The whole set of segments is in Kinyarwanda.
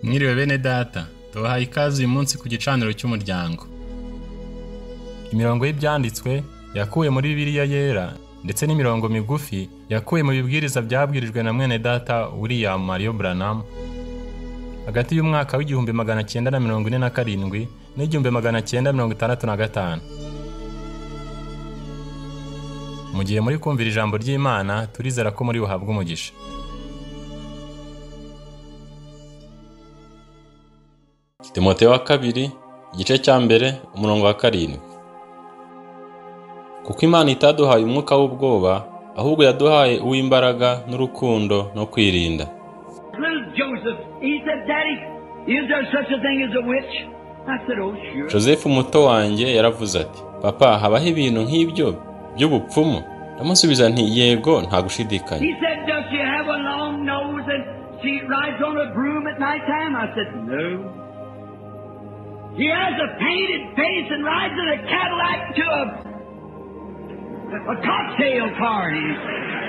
Mwiriwe bene data, tubahaye ikaze uyu munsi ku gicaniro cy'umuryango. Imirongo y'ibyanditswe yakuwe muri Bibiliya yera ndetse n'imirongo migufi yakuwe mu bibwiriza byabwirijwe na mwene data William Mario Branham hagati y'umwaka w'igihumbi 1947 n'igihumbi 1965. Mu gihe muri kumvira ijambo ry'Imana, turizera ko muri buhabwe umugisha. Timoteyo wa kabiri, igice cya mbere, umurongo wa 7. Kuko Imana itaduhaye umwuka w'ubwoba, ahubwo yaduhaye uw'imbaraga n'urukundo no kwirinda. Joseph muto wanjye yaravuze ati, papa, habaho ibintu nk'ibyo by'ubupfumu? Ndamusubiza nti, yego, nta gushidikanya. He has a painted face and rides in a Cadillac to a cocktail party.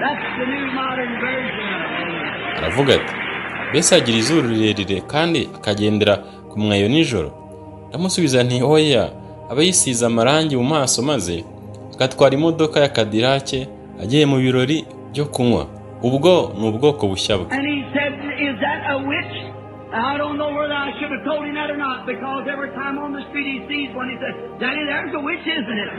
That's the new modern version. Aravuga ati, mbese agira izuru rirerire kandi akagendera ku mweyo nijoro? Ndamusubiza nti, oya, aba yisize amarangi mu maso maze agatwara imodoka ya Cadillac agiye mu birori byo kunywa. Ubwo ni ubwoko bushya bwe. And he said, is that a witch? I don't know whether I should have told him that or not, because every time on the street he sees one, he says, Daddy, there's a witch, isn't it?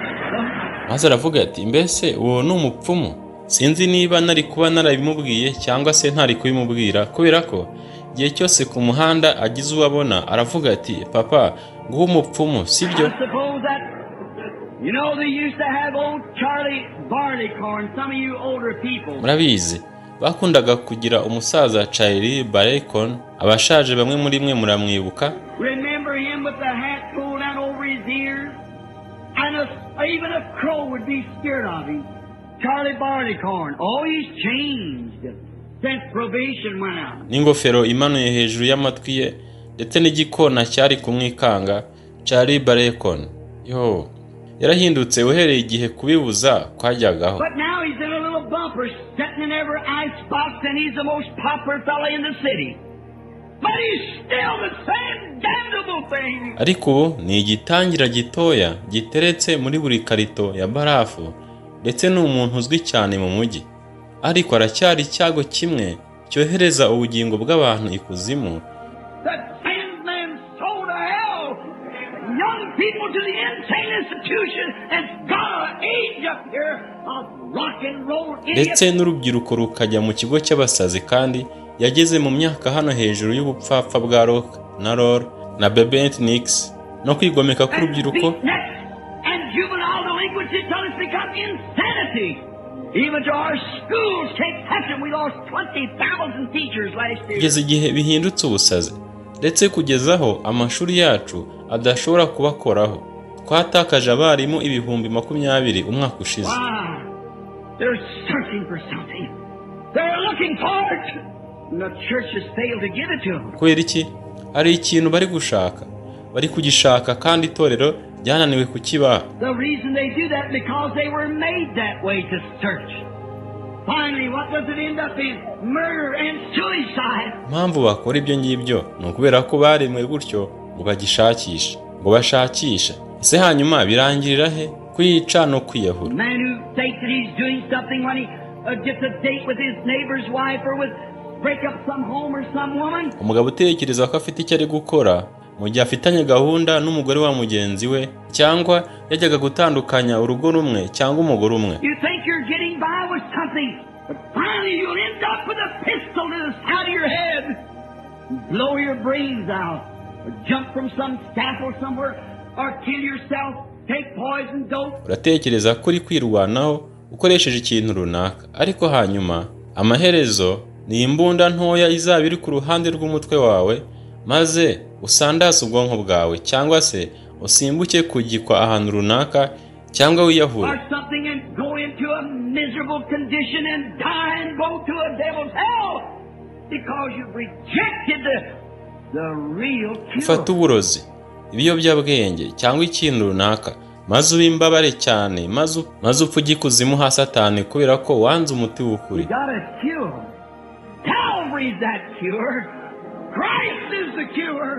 Maze aravuga ati, mbese uwo ni umupfumu? Sinzi niba nari kuba narabimubwiye cyangwa se ntari kubimubwira, kubera ko igihe cyose ku muhanda agize uwabona aravuga ati, papa, nguwo umupfumu, sibyo? You know, they used to have old Charlie Barleycorn, some of you older people. Murabizi, bakundaga kugira umusaza Charlie Barleycorn, abashaje bamwe muri mwe muramwibuka? Remember him with the hat pulled down over his ears, and even a crow would be scared of him. Charlie Barleycorn. Oh, he's changed since probation went out. N'ingofero imanuye hejuru y'amatwi ye, ndetse n'igikona cyari kumwikanga. Charlie Barleycorn, yo, yarahindutse uhereye igihe kubibuza kwajyagaho. But now he's in a little bumper sitting in every icebox, and he's the most popular fella in the city. But he's still the same damnable thing. Ariko ubu ni igitangira gitoya giteretse muri buri karito ya barafu, ndetse n'umuntu uzwi cyane mu mujyi. Ariko aracyari icyago kimwe cyohereza ubugingo bw'abantu ikuzimu. Young people to the insane institution, and got an age up here of rock and roll idiots. Ndetse n'urubyiruko rukajya mu kigo cy'abasazi, kandi yageze mu myaka hano hejuru y'ubupfapfa bwa rock na roll na bebentnix no kwigomeka k'urubyiruko. And juvenile delinquency till it's become insanity. Even to our schools can't touch them. We lost 20,000 teachers last year. Kugeza igihe bihindutse ubusazi, ndetse kugezaho amashuri yacu adashobora kubakoraho. Twatakaje abarimu 20,000 umwaka ushize. They're searching for something. They're looking for it. And the church has failed to give it to them. Kubera iki? Hari ikintu bari gushaka. Bari kugishaka kandi itorero ryananiwe kukibaha. The reason they do that because they were made that way, to search. Finally, what does it end up in? Murder and suicide. Mpamvu bakora ibyo ngibyo ni ukubera ko baremwe gutyo ngo bagishakisha, ngo bashakisha. Ese hanyuma birangirira he? Kwica no kwiyahura. Man who thinks that he's doing something when he gets a date with his neighbor's wife, or with break up some home or some woman. Umugabo utekereza ko afite icyo ari gukora mu gihe afitanye gahunda n'umugore wa mugenzi we, cyangwa yajyaga gutandukanya urugo rumwe cyangwa umugore umwe. You think you're getting by with something, but finally you'll end up with a pistol to the side of your head, blow your brains out, or jump from some scaffold somewhere, or kill yourself, take poison dope. Uratekereza ko uri kwirwanaho ukoresheje ikintu runaka, ariko hanyuma amaherezo ni imbunda ntoya izaba iri ku ruhande rw'umutwe wawe, maze usandaze ubwonko bwawe, cyangwa se usimbuke kugikwa ahantu runaka, cyangwa wiyahure. Or something, and go into a miserable condition and die and go to a devil's hell because you've rejected the real cure. Ufata uburozi, ibiyobyabwenge cyangwa ikintu runaka, maze ubimbabare cyane, maze upfa ikuzimu ha Satani kubera ko wanze umuti w'ukuri. Calvary's that cure. Christ is the cure.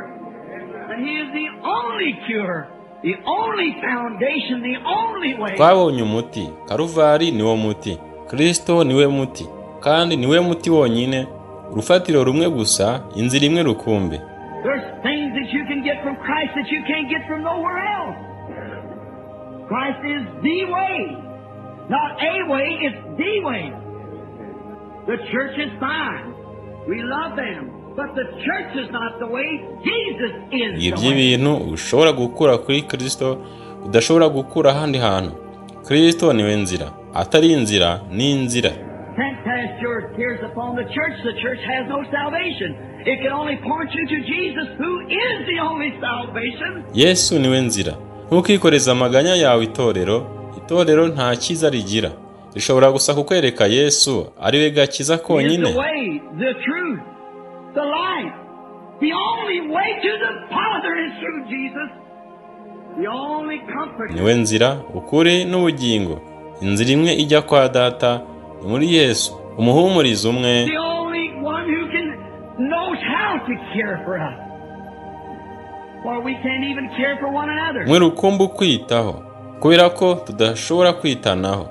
And He is the only cure, the only foundation, the only way. Twabonye umuti. Karuvari niwo muti. Kristo niwe muti. Kandi niwe muti wonyine. Urufatiro rumwe gusa, inzira imwe rukumbi. There's things that you can get from Christ that you can't get from nowhere else. Christ is the way. Not a way, it's the way. The church is fine. We love them. But the church is not the way. Jesus is the way. Ibintu ushobora gukura kuri Kristo, udashobora gukura ahandi hantu. Kristo niwe nzira. Atari inzira, ni inzira. Can't cast your tears upon the church. The church has no salvation. It can only point you to Jesus, who is the only salvation. Yesu niwe nzira. Ntukikoreza amaganya yawe itorero. Itorero nta cyiza rigira. Rishobora gusa kukwereka Yesu ari we gakiza konyine. The way, the truth, the life. The only way to the Father is through Jesus. The only comfort. Niwe nzira, ukuri n'ubugingo. Inzira imwe ijya kwa Data ni muri Yesu. Umuhumuriza umwe. The only one who knows how to care for us. For we can't even care for one another. Mwe rukumbu kwitaho. Kubera ko tudashobora kwitanaho.